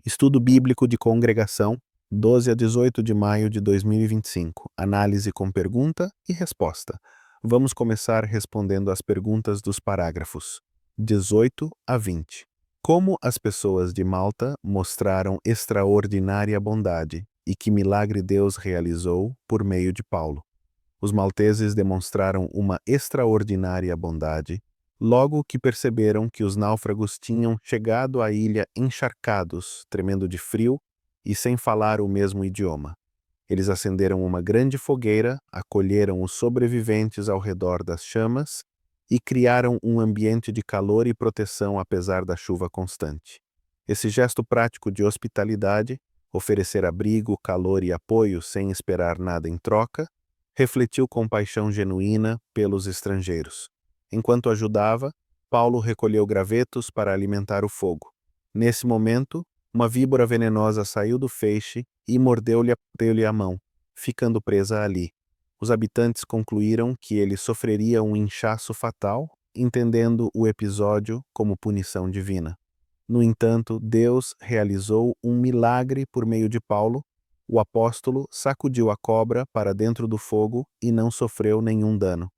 Estudo Bíblico de Congregação, 12 a 18 de maio de 2025. Análise com pergunta e resposta. Vamos começar respondendo às perguntas dos parágrafos 18 a 20. Como as pessoas de Malta mostraram extraordinária bondade e que milagre Deus realizou por meio de Paulo. Os malteses demonstraram uma extraordinária bondade logo que perceberam que os náufragos tinham chegado à ilha encharcados, tremendo de frio e sem falar o mesmo idioma. Eles acenderam uma grande fogueira, acolheram os sobreviventes ao redor das chamas e criaram um ambiente de calor e proteção apesar da chuva constante. Esse gesto prático de hospitalidade, oferecer abrigo, calor e apoio sem esperar nada em troca, refletiu compaixão genuína pelos estrangeiros. Enquanto ajudava, Paulo recolheu gravetos para alimentar o fogo. Nesse momento, uma víbora venenosa saiu do feixe e mordeu-lhe a mão, ficando presa ali. Os habitantes concluíram que ele sofreria um inchaço fatal, entendendo o episódio como punição divina. No entanto, Deus realizou um milagre por meio de Paulo. O apóstolo sacudiu a cobra para dentro do fogo e não sofreu nenhum dano.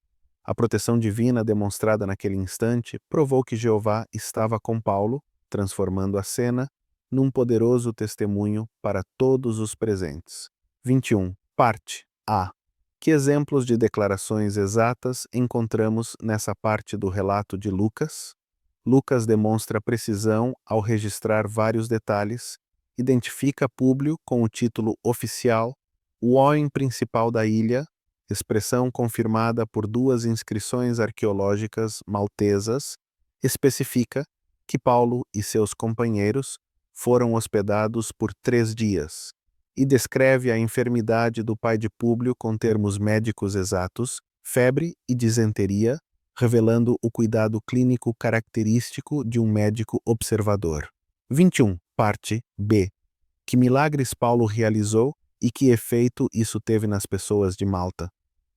A proteção divina demonstrada naquele instante provou que Jeová estava com Paulo, transformando a cena num poderoso testemunho para todos os presentes. 21. Parte A. Que exemplos de declarações exatas encontramos nessa parte do relato de Lucas? Lucas demonstra precisão ao registrar vários detalhes, identifica Públio com o título oficial, o homem principal da ilha, expressão confirmada por duas inscrições arqueológicas maltesas, especifica que Paulo e seus companheiros foram hospedados por 3 dias e descreve a enfermidade do pai de Públio com termos médicos exatos, febre e disenteria, revelando o cuidado clínico característico de um médico observador. 21. Parte B. Que milagres Paulo realizou e que efeito isso teve nas pessoas de Malta?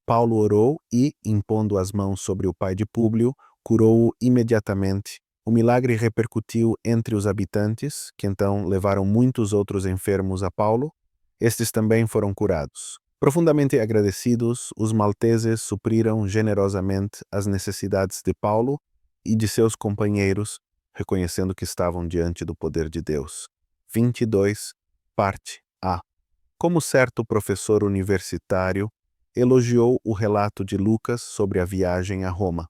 Paulo orou e, impondo as mãos sobre o pai de Públio, curou-o imediatamente. O milagre repercutiu entre os habitantes, que então levaram muitos outros enfermos a Paulo. Estes também foram curados. Profundamente agradecidos, os malteses supriram generosamente as necessidades de Paulo e de seus companheiros, reconhecendo que estavam diante do poder de Deus. 22. Parte A. Como certo professor universitário, elogiou o relato de Lucas sobre a viagem a Roma.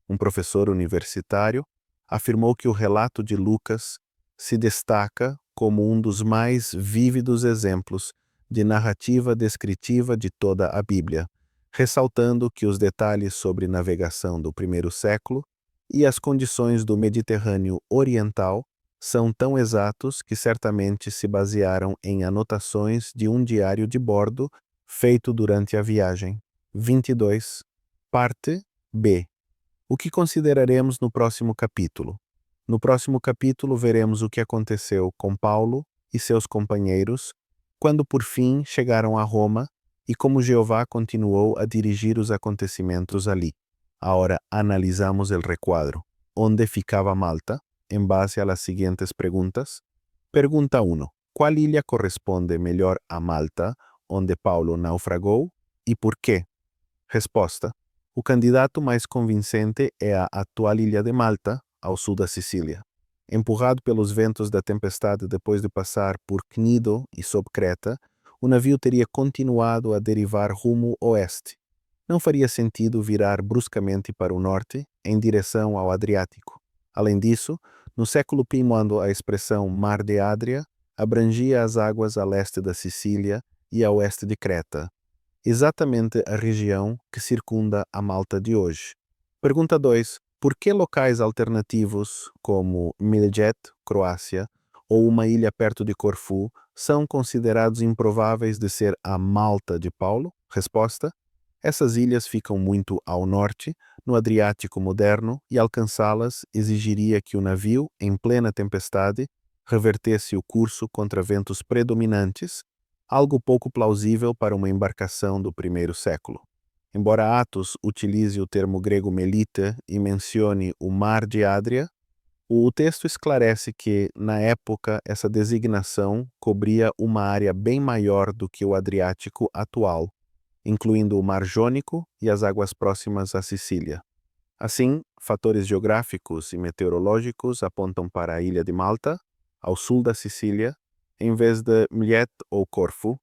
Um professor universitário afirmou que o relato de Lucas se destaca como um dos mais vívidos exemplos de narrativa descritiva de toda a Bíblia, ressaltando que os detalhes sobre navegação do primeiro século e as condições do Mediterrâneo Oriental são tão exatos que certamente se basearam em anotações de um diário de bordo feito durante a viagem. 22. Parte B. O que consideraremos no próximo capítulo? No próximo capítulo veremos o que aconteceu com Paulo e seus companheiros quando por fim chegaram a Roma e como Jeová continuou a dirigir os acontecimentos ali. Agora analisamos o requadro. Onde ficava Malta? Em base a las siguientes preguntas. Pergunta 1. Qual ilha corresponde melhor a Malta, onde Paulo naufragou, e por quê? Resposta. O candidato mais convincente é a atual ilha de Malta, ao sul da Sicília. Empurrado pelos ventos da tempestade depois de passar por Cnido e sob Creta, o navio teria continuado a derivar rumo oeste. Não faria sentido virar bruscamente para o norte, em direção ao Adriático. Além disso, no século I, a expressão Mar de Adria abrangia as águas a leste da Sicília e a oeste de Creta, exatamente a região que circunda a Malta de hoje. Pergunta 2. Por que locais alternativos, como Miljet, Croácia, ou uma ilha perto de Corfu, são considerados improváveis de ser a Malta de Paulo? Resposta. Essas ilhas ficam muito ao norte, no Adriático moderno, e alcançá-las exigiria que o navio, em plena tempestade, revertesse o curso contra ventos predominantes, algo pouco plausível para uma embarcação do primeiro século. Embora Atos utilize o termo grego melita e mencione o Mar de Adria, O texto esclarece que, na época, essa designação cobria uma área bem maior do que o Adriático atual, incluindo o Mar Jônico e as águas próximas à Sicília. Assim, fatores geográficos e meteorológicos apontam para a ilha de Malta, ao sul da Sicília, em vez de Millet ou Corfu,